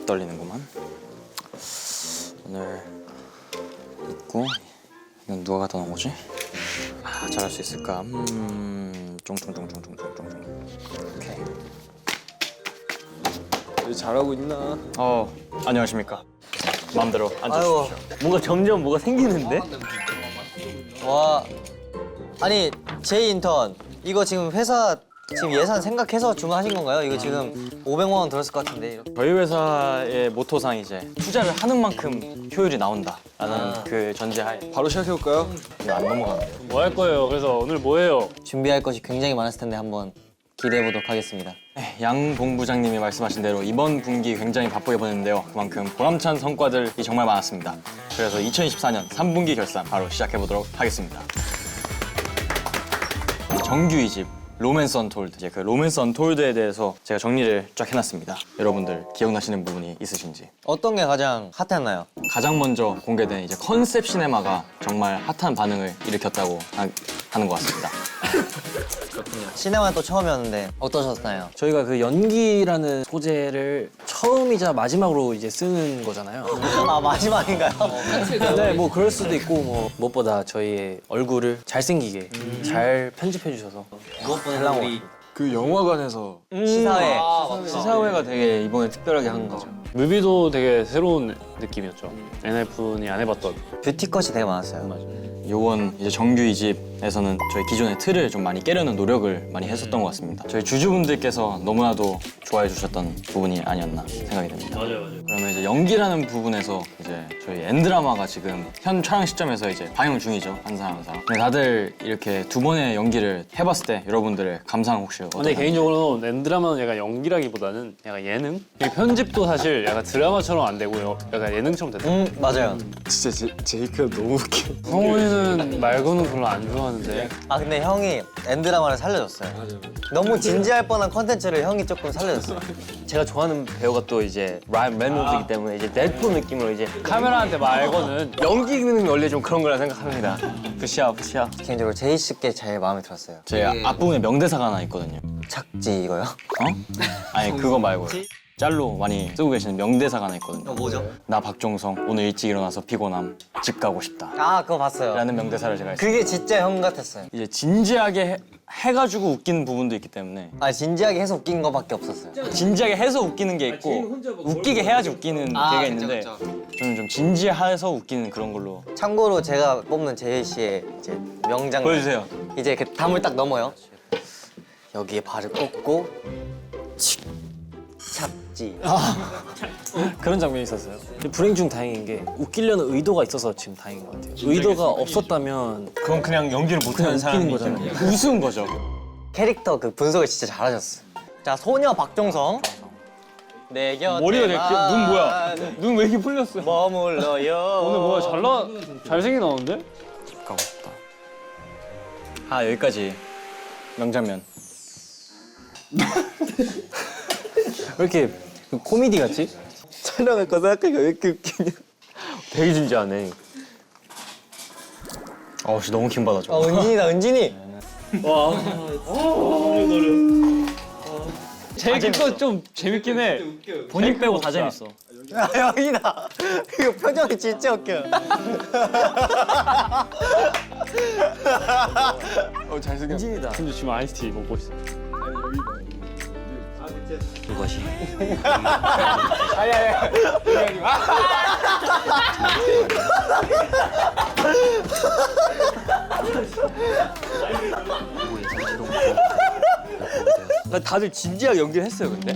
떨리는구만. 오늘 있고 이건 누가 갖다 놓은 거지? 아, 잘할 수 있을까? 쫑쫑쫑쫑쫑쫑쫑. 오케이. 잘하고 있나? 안녕하십니까. 마음대로 앉으십시오. 뭔가 점점 뭐가 생기는데? 와, 아니 제이 인턴 이거 지금 회사 지금 예산 생각해서 주문하신 건가요? 이거 지금 500만 원 들었을 것 같은데. 저희 회사의 모토상 이제 투자를 하는 만큼 효율이 나온다라는 그 전제하에 바로 시작해볼까요? 이거 안 넘어가는데. 뭐 할 거예요? 그래서 오늘 뭐 해요? 준비할 것이 굉장히 많았을 텐데 한번 기대해 보도록 하겠습니다. 네, 양 본부장님이 말씀하신 대로 이번 분기 굉장히 바쁘게 보냈는데요. 그만큼 보람찬 성과들이 정말 많았습니다. 그래서 2024년 3분기 결산 바로 시작해 보도록 하겠습니다. 정규 2집 로맨스 언톨드. 이제 그 로맨스 언톨드에 대해서 제가 정리를 쫙 해놨습니다. 여러분들 기억나시는 부분이 있으신지. 어떤 게 가장 핫했나요? 가장 먼저 공개된 이제 컨셉 시네마가 정말 핫한 반응을 일으켰다고 하는 것 같습니다. 시네마 또 처음이었는데 어떠셨나요? 저희가 그 연기라는 소재를 처음이자 마지막으로 이제 쓰는 거잖아요. 아 마지막인가요? 네, 뭐 그럴 수도 있고 뭐 무엇보다 저희의 얼굴을 잘생기게 잘 편집해 주셔서 무엇보다 우리 그 영화관에서 시사회 시사회가 되게 이번에 특별하게 한 거죠. 뮤비도 되게 새로운 느낌이었죠. NF분이 안 해봤던. 뷰티컷이 되게 많았어요. 요번 이제 정규 2집에서는 저희 기존의 틀을 좀 많이 깨려는 노력을 많이 했었던 것 같습니다. 저희 주주분들께서 너무나도 좋아해 주셨던 부분이 아니었나 생각이 됩니다. 맞아요. 그러면 이제 연기라는 부분에서 이제 저희 엔드라마가 지금 현 촬영 시점에서 이제 방영 중이죠. 한 사람 한 사람. 근데 다들 이렇게 두 번의 연기를 해봤을 때 여러분들의 감상 혹시 근데 어떠나요? 개인적으로는 랜드라마는 약간 연기라기보다는 약간 예능? 이 편집도 사실 약간 드라마처럼 안 되고요. 약간 예능처럼 됐어요. 맞아요. 진짜 제이크가 너무 웃겨. 성훈이는 말고는 별로 안 좋아하는데. 아 근데 형이 엔드라마를 살려줬어요. 너무 진지할 뻔한 컨텐츠를 형이 조금 살려줬어요. 제가 좋아하는 배우가 또 이제 라이언 레놀드이기 때문에 이제 데드풀 느낌으로 이제 카메라한테 말고는 연기는 원래 좀 그런 거라 생각합니다. 푸시업. 개인적으로 제이 씨께 제일 마음에 들었어요. 제 앞부분에 명대사가 하나 있거든요. 착지 이거요? 아니 그거 말고요. 짤로 많이 쓰고 계시는 명대사가 하나 있거든요. 뭐죠? 나 박종성 오늘 일찍 일어나서 피곤함 집 가고 싶다 아 그거 봤어요. 라는 명대사를 제가 했어요. 그게 진짜 형 같았어요. 이제 진지하게 해가지고 웃기는 부분도 있기 때문에 아 진지하게 해서 웃긴 거밖에 없었어요. 진지하게 해서 웃기는 게 있고 웃기게 해야지 웃기는 게가 있는데 저는 좀 진지해서 웃기는 그런 걸로. 참고로 제가 뽑는 제이 씨의 이제 명장 보여주세요. 이제 그 담을 딱 넘어요. 여기에 발을 꽂고 착지. 그런 장면이 있었어요. 근데 불행 중 다행인 게 웃기려는 의도가 있어서 지금 다행인 것 같아요. 의도가 없었다면 그건 그냥 연기를 못하는 웃기는 사람이 거잖아요. 우스운 거죠. 캐릭터 그 분석을 진짜 잘하셨어요. 자 소녀 박종성. 내 곁에 머리가 되게 눈 뭐야? 눈 왜 이렇게 풀렸어? 머물러요. 오늘 뭐야 잘생긴 나오는데? 집 가고 싶다. 아 여기까지 명장면. 왜 이렇게 코미디 같지? 촬영할 거 생각하니까 왜 이렇게 웃기냐. 되게 진지하네. 어씨 너무 킹 받아줘. 은진이다 은진이. 제일 거좀 재밌긴 해. 본인 빼고 다 재밌어. 아 여기다. 이거 표정이 진짜 웃겨. 잘생겼. 진이다. 근데 지금 아이스티 먹고 있어. 이것이 다들 진지하게 연기를 했어요, 근데?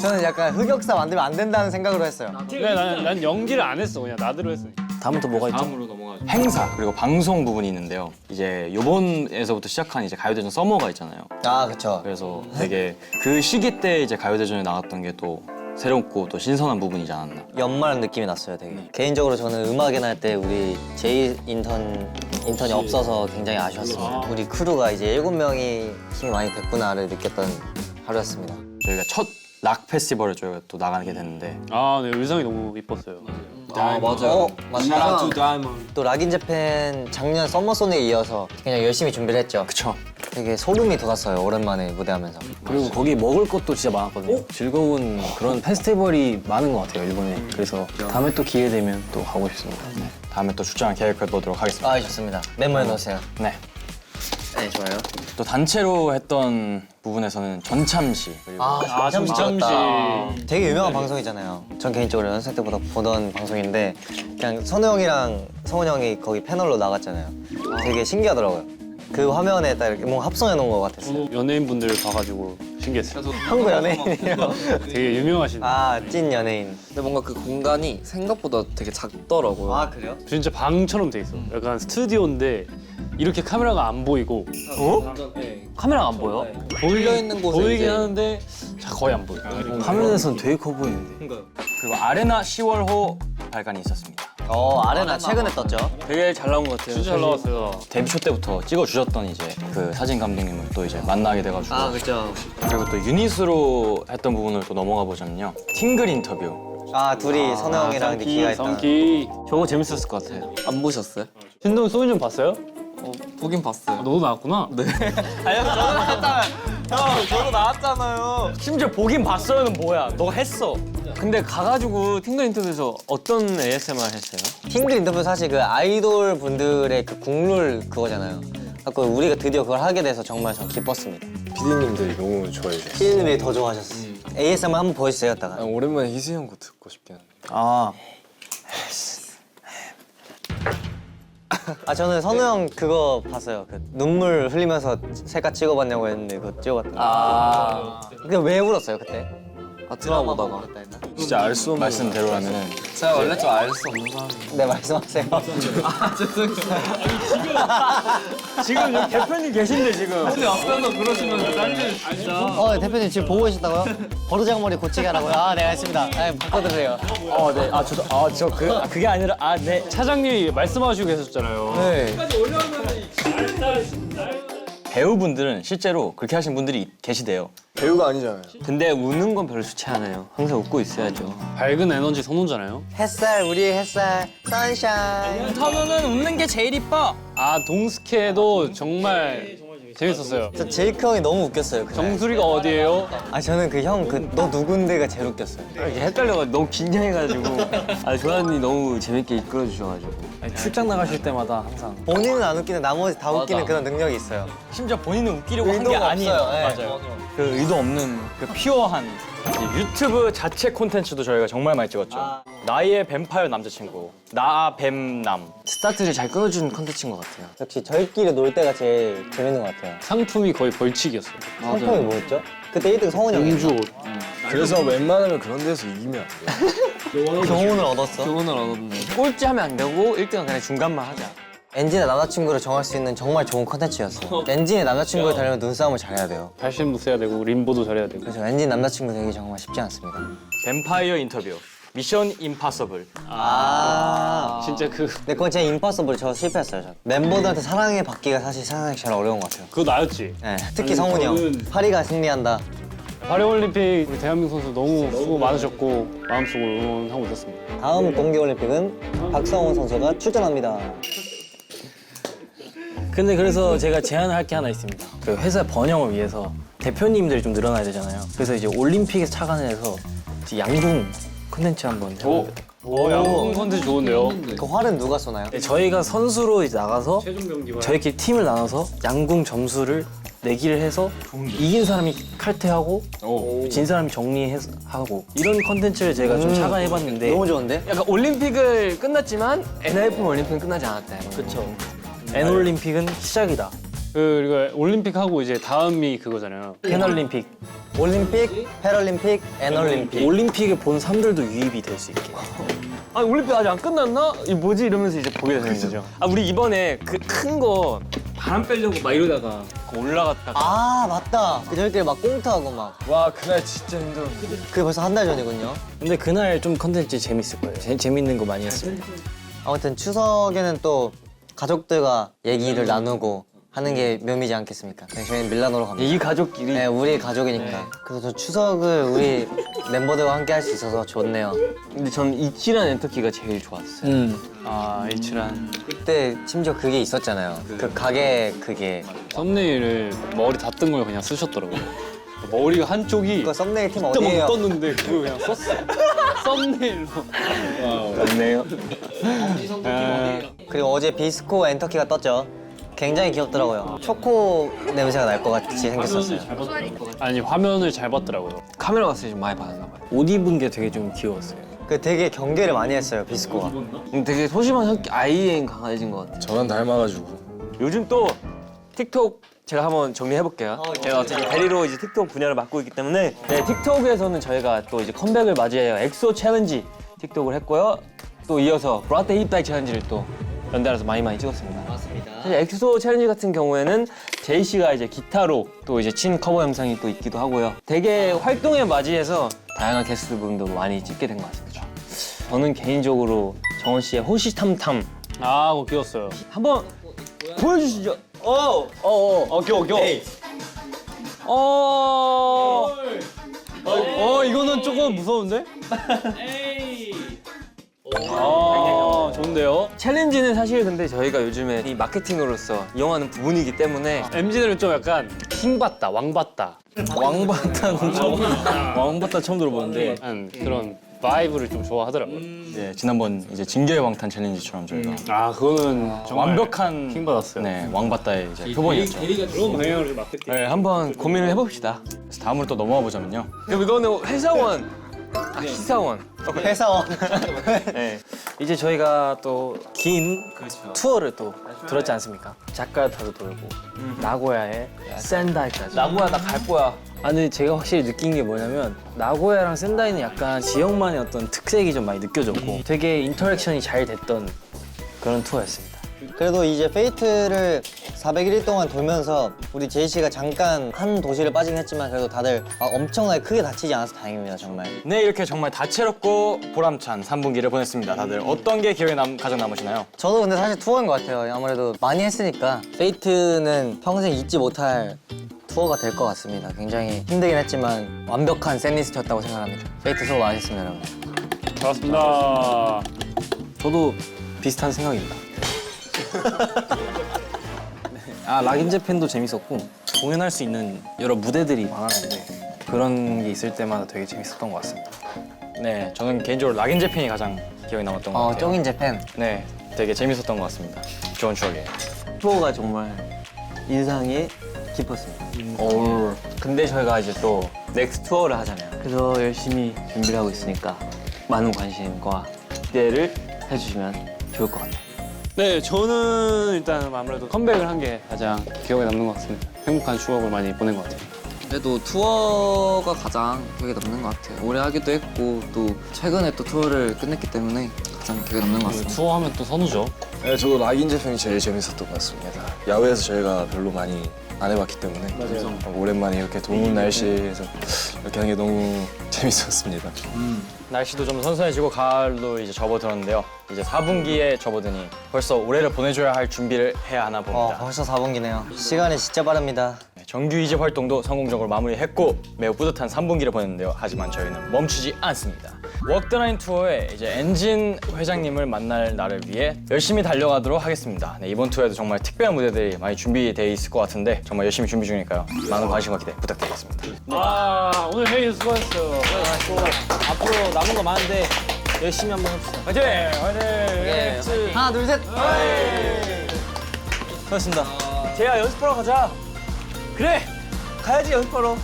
저는 약간 흑역사 만들면 안 된다는 생각으로 했어요. 근데 난 연기를 안 했어. 그냥 나대로 했으니까. 다음부터 뭐가 있죠? 다음으로 넘어가죠. 행사 그리고 방송 부분이 있는데요. 이제 요번에서부터 시작한 이제 가요대전 서머가 있잖아요. 아 그렇죠. 그래서 되게 그 시기 때 이제 가요대전에 나갔던 게 또 새롭고 또 신선한 부분이지 않았나. 연말 느낌이 났어요, 되게. 개인적으로 저는 음악에 날 때 우리 제이 인턴이 없어서 굉장히 아쉬웠습니다. 우리 크루가 이제 7명이 힘이 많이 됐구나를 느꼈던 하루였습니다. 저희가 첫 락 페스티벌을 저희가 또 나가게 됐는데 아, 네 의상이 너무 이뻤어요. 아 맞아요. 맞나? 또 락인 재팬 작년 썸머소니에 이어서 그냥 열심히 준비를 했죠. 그쵸. 되게 소름이 돋았어요. 오랜만에 무대하면서. 그리고 거기 먹을 것도 진짜 많았거든요. 즐거운 그런 페스티벌이 많은 것 같아요, 일본에. 그래서 다음에 또 기회 되면 또 가고 싶습니다. 다음에 또 출장을 계획해 보도록 하겠습니다. 아, 좋습니다. 메모해 놓으세요. 네. 네, 좋아요. 또 단체로 했던 부분에서는 전참시 그리고 전참시. 되게 유명한 방송이잖아요. 전 개인적으로 연습생 때보다 보던 방송인데 그냥 선우 형이랑 성훈 형이 거기 패널로 나갔잖아요. 되게 신기하더라고요. 그 화면에 딱 이렇게 뭔가 합성해 놓은 것 같았어요. 연예인분들 봐가지고 신기했어요. 한국 연예인이에요. 되게 유명하신. 아, 찐 연예인. 근데 뭔가 그 공간이 생각보다 되게 작더라고요. 아, 그래요? 진짜 방처럼 돼 있어. 약간 스튜디오인데 이렇게 카메라가 안 보이고 카메라가 안 보여? 몰려 있는 곳에 보이긴 이제 하는데 거의 안 보여. 화면에선 되게 커 보이는데. 그리고 아레나 10월호 발간이 있었습니다. 아레나 최근에 떴죠? 되게 잘 나온 것 같아요. 진짜 잘 나왔어요. 데뷔 초 때부터 찍어주셨던 이제 그 사진 감독님을 또 이제 만나게 돼가지고 그렇죠. 그리고 또 유닛으로 했던 부분을 또 넘어가 보자면요. 팅글 인터뷰. 아, 둘이 선우 형이랑 니키가 했던. 성기. 저거 재밌었을 것 같아요. 안 보셨어요? 신동 소리 좀 봤어요? 보긴 봤어요. 너도 나왔구나. 네. 저도 나왔잖아요. 심지어 보긴 봤어요는 뭐야? 너가 했어. 근데 가가지고 팅글 인터뷰에서 어떤 ASMR 했어요? 팅글 인터뷰 사실 그 아이돌 분들의 그 국룰 그거잖아요. 그래서 우리가 드디어 그걸 하게 돼서 정말 전 기뻤습니다. PD님들이 너무 좋아해주세요. 피디님이 더 좋아하셨어요. ASMR 한번 보여주세요, 이따가. 오랜만에 희수 형 거 듣고 싶긴 한데. 아, 저는 선우 형 그거 봤어요. 그 눈물 흘리면서 셀카 찍어봤냐고 했는데 그거 찍어봤다. 근데 왜 울었어요, 그때? 드라마 보다가. 울었다 했나? 진짜 알 수 없는 말씀대로라면은 제가 원래 좀 알 수 없는 사람이에요. 네, 말씀하세요. 지금 여기 대표님 계신데 지금. 대표님 지금 보고 계시다고요? 버르장머리 고치게 하라고요? 아, 네, 알겠습니다. 네, 바꿔드려요. 네. 그게 아니라 네. 차장님이 말씀하시고 계셨잖아요. 네. 배우분들은 실제로 그렇게 하신 분들이 계시대요. 배우가 아니잖아요. 근데 웃는 건 별로 좋지 않아요. 항상 웃고 있어야죠. 밝은 에너지 선호잖아요. 햇살, 우리의 햇살, 선샤인. 타면은 웃는 게 제일 이뻐. 아 동스케도 정말 재밌었어요. 저 제이크 형이 너무 웃겼어요. 그날. 정수리가 어디예요? 저는 그 형 그 너 누군데가 제일 웃겼어요. 이렇게 헷갈려가지고 너무 긴장해가지고. 조한이 너무 재밌게 이끌어주셔가지고. 출장 나가실 때마다 항상. 본인은 안 웃기는 나머지 다 웃기는 그런 능력이 있어요. 심지어 본인은 웃기려고 한 게 의도가 아니에요. 없어요. 네. 맞아요. 그 의도 없는 그 피어한 이 유튜브 자체 콘텐츠도 저희가 정말 많이 찍었죠. 나의 뱀파이어 남자친구, 나 뱀남. 스타트를 잘 끊어주는 컨텐츠인 것 같아요. 역시 저희끼리 놀 때가 제일 재밌는 것 같아요. 상품이 거의 벌칙이었어요. 상품이 뭐였죠? 그때 1등 성훈이 형이었나? 공주 옷. 그래서 웬만하면 그런 데서 이기면 안 돼요. 교훈을 얻었어? 교훈을 얻었네. 꼴찌 하면 안 되고 1등은 그냥 중간만 하자. 엔진의 남자친구를 정할 수 있는 정말 좋은 컨텐츠였어요. 엔진의 남자친구를 되려면 눈싸움을 잘해야 돼요. 발신도 써야 되고 림보도 잘해야 되고. 그래서 엔진 남자친구 되기 정말 쉽지 않습니다. 뱀파이어 인터뷰, 미션 임파서블. 진짜 근데 그건 진짜 임파서블 저 실패했어요. 저. 멤버들한테 사랑해 받기가 사실 세상에 제일 어려운 것 같아요. 그거 나였지. 네, 특히 성훈이 형. 저는- 파리가 승리한다. 파리올림픽 우리 대한민국 선수 너무 수고 많으셨고 마음속으로 응원하고 있었습니다. 다음 동계올림픽은 박성훈 선수가 출전합니다. 근데 그래서 제가 제안을 할 게 하나 있습니다. 그 회사 번영을 위해서 대표님들이 좀 늘어나야 되잖아요. 그래서 이제 올림픽에서 착안해서 이제 양궁 콘텐츠 한번 해봅니다. 양궁 컨텐츠 좋은데요. 그 활은 누가 쏘나요? 저희가 선수로 이제 나가서 최종 경기와 저희끼리 팀을 나눠서 양궁 점수를 내기를 해서 이긴 사람이 칼퇴하고 진 사람이 정리하고 이런 컨텐츠를 제가 좀 착안해봤는데 너무 좋은데? 약간 올림픽을 끝났지만 NIF 올림픽은 끝나지 않았다. 그렇죠. N올림픽은 시작이다. 그리고 올림픽 하고 이제 다음이 그거잖아요. 패널림픽. 올림픽, 패럴림픽, N올림픽. 올림픽을 본 사람들도 유입이 될 수 있게. 아니 올림픽 아직 안 끝났나? 이 뭐지 이러면서 이제 보게 되는 거죠. 우리 이번에 그 큰 거 바람 빼려고 막 이러다가 올라갔다가 아, 맞다. 저희끼리 막 꽁트하고 막. 와 그날 진짜 힘들었는데. 그게 벌써 한 달 전이군요. 근데 그날 좀 컨텐츠 재밌을 거예요. 재밌는 거 많이 했어요. 아무튼 추석에는 또 가족들과 얘기를 나누고 하는 게 묘미지 않겠습니까? 저희는 밀라노로 갑니다. 이 가족끼리 네, 우리 가족이니까. 그래서 저 추석을 우리 멤버들과 함께 할 수 있어서 좋네요. 근데 저는 이치란 엔터키가 제일 좋았어요. 아 H란 그때 심지어 그게 있었잖아요. 그 가게 그게. 썸네일을 머리 다 뜬 걸 그냥 쓰셨더라고요. 머리가 한쪽이 그거 썸네일 팀 진짜 못 어디예요? 떴는데 그걸 그냥 썼어요. 썸네일로. 맞네요. 그리고 어제 비스코 엔터키가 떴죠. 굉장히 귀엽더라고요. 초코 냄새가 날 것 같이 생겼었어요. 아니 화면을 잘 봤더라고요. 카메라 갔을 때 좀 많이 받았나 봐요. 옷 입은 게 되게 좀 귀여웠어요. 그 되게 경계를 많이 했어요, 비스코가. 되게 소심한 성격, 아이엔 강해진 것 같아요. 저랑 닮아가지고. 요즘 또 틱톡 제가 한번 정리해 볼게요. 제가 어쨌든 대리로 이제 틱톡 분야를 맡고 있기 때문에 네, 틱톡에서는 저희가 또 이제 컴백을 맞이해요. 엑소 챌린지 틱톡을 했고요. 또 이어서 브라테 힙다이 챌린지를 또 연달아서 많이 찍었습니다. 맞습니다. 사실 엑소 챌린지 같은 경우에는 제이 씨가 이제 기타로 또 이제 친 커버 영상이 또 있기도 하고요. 되게 활동에 맞이해서 다양한 게스트분도 많이 찍게 된 것 같습니다. 저는 개인적으로 정원 씨의 호시탐탐 아 그거 귀여웠어요. 한번 보여주시죠. 오케이. 이거는 조금 무서운데? 아 좋은데요? 챌린지는 사실 근데 저희가 요즘에 이 마케팅으로서 이용하는 부분이기 때문에 MZ들은 좀 약간 킹받다, 왕받다 왕바타 처음 들어보는데 한 그런 바이브를 좀 좋아하더라고요. 이제 지난번 이제 진격의 왕탄 챌린지처럼 저희가 아 그거는 완벽한 킹받았어요. 네 왕바타의 이제 표본이었죠. 그런 방향으로 마케팅. 네, 한번 고민을 해봅시다. 그래서 다음으로 또 넘어가 보자면요. 그럼 이거는 회사원, 희사원. 회사원. 네. 이제 저희가 또 긴 투어를 또 들었지 않습니까? 자카르타도 돌고 나고야에 센다이까지. 나고야 나 갈 거야. 아 근데 제가 확실히 느낀 게 뭐냐면 나고야랑 센다이는 약간 지역만의 어떤 특색이 좀 많이 느껴졌고 되게 인터랙션이 잘 됐던 그런 투어였습니다. 그래도 이제 페이트를 401일 동안 돌면서 우리 제이 씨가 잠깐 한 도시를 빠지긴 했지만 그래도 다들 엄청나게 크게 다치지 않아서 다행입니다, 정말. 네 이렇게 정말 다채롭고 보람찬 3분기를 보냈습니다. 다들 어떤 게 기억에 가장 남으시나요? 저도 근데 사실 투어인 것 같아요. 아무래도 많이 했으니까 페이트는 평생 잊지 못할 투어가 될 것 같습니다. 굉장히 힘들긴 했지만 완벽한 샌리스트였다고 생각합니다. 페이트 수고 많으셨습니다, 여러분. 반갑습니다. 저도 비슷한 생각입니다. 아 락인제 팬도 재밌었고 공연할 수 있는 여러 무대들이 많았는데 그런 게 있을 때마다 되게 재밌었던 것 같습니다. 네 저는 개인적으로 락인 재팬이 가장 기억에 남았던 것 같아요. 쪽인 재팬. 네 되게 재밌었던 것 같습니다. 좋은 추억이에요. 투어가 정말 인상이 깊었습니다. 근데 저희가 이제 또 넥스트 투어를 하잖아요. 그래서 열심히 준비를 하고 있으니까 많은 관심과 기대를 해주시면 좋을 것 같아요. 네, 저는 일단 아무래도 컴백을 한 게 가장 기억에 남는 것 같습니다. 행복한 추억을 많이 보낸 것 같아요. 그래도 투어가 가장 기억에 남는 것 같아요. 오래 하기도 했고 또 최근에 또 투어를 끝냈기 때문에 가장 기억에 남는 것 같습니다. 투어하면 또 선우죠. 네, 저도 락인 재팬이 제일 재밌었던 것 같습니다. 야외에서 저희가 별로 많이 안 해봤기 때문에 오랜만에 이렇게 더운 날씨에서 이렇게 하는 게 너무 재밌었습니다. 날씨도 좀 선선해지고 가을로 이제 접어들었는데요. 이제 4분기에 접어드니 벌써 올해를 보내줘야 할 준비를 해야 하나 봅니다. 벌써 4분기네요. 시간이 진짜 빠릅니다. 네, 정규 2집 활동도 성공적으로 마무리했고 매우 뿌듯한 3분기를 보냈는데요. 하지만 저희는 멈추지 않습니다. 워크더라인 투어에 이제 엔진 회장님을 만날 날을 위해 열심히 달려가도록 하겠습니다. 네, 이번 투어에도 정말 특별한 무대들이 많이 준비되어 있을 것 같은데 정말 열심히 준비 중이니까요. 많은 관심과 기대 부탁드리겠습니다. 아, 오늘 회의 수고했어요. 앞으로 남은 거 많은데 열심히 한번 해봅시다. 화이팅! 화이팅! 하나, 둘, 셋. 고맙습니다. 제야 연습하러 가자. 그래! 가야지 연습하러.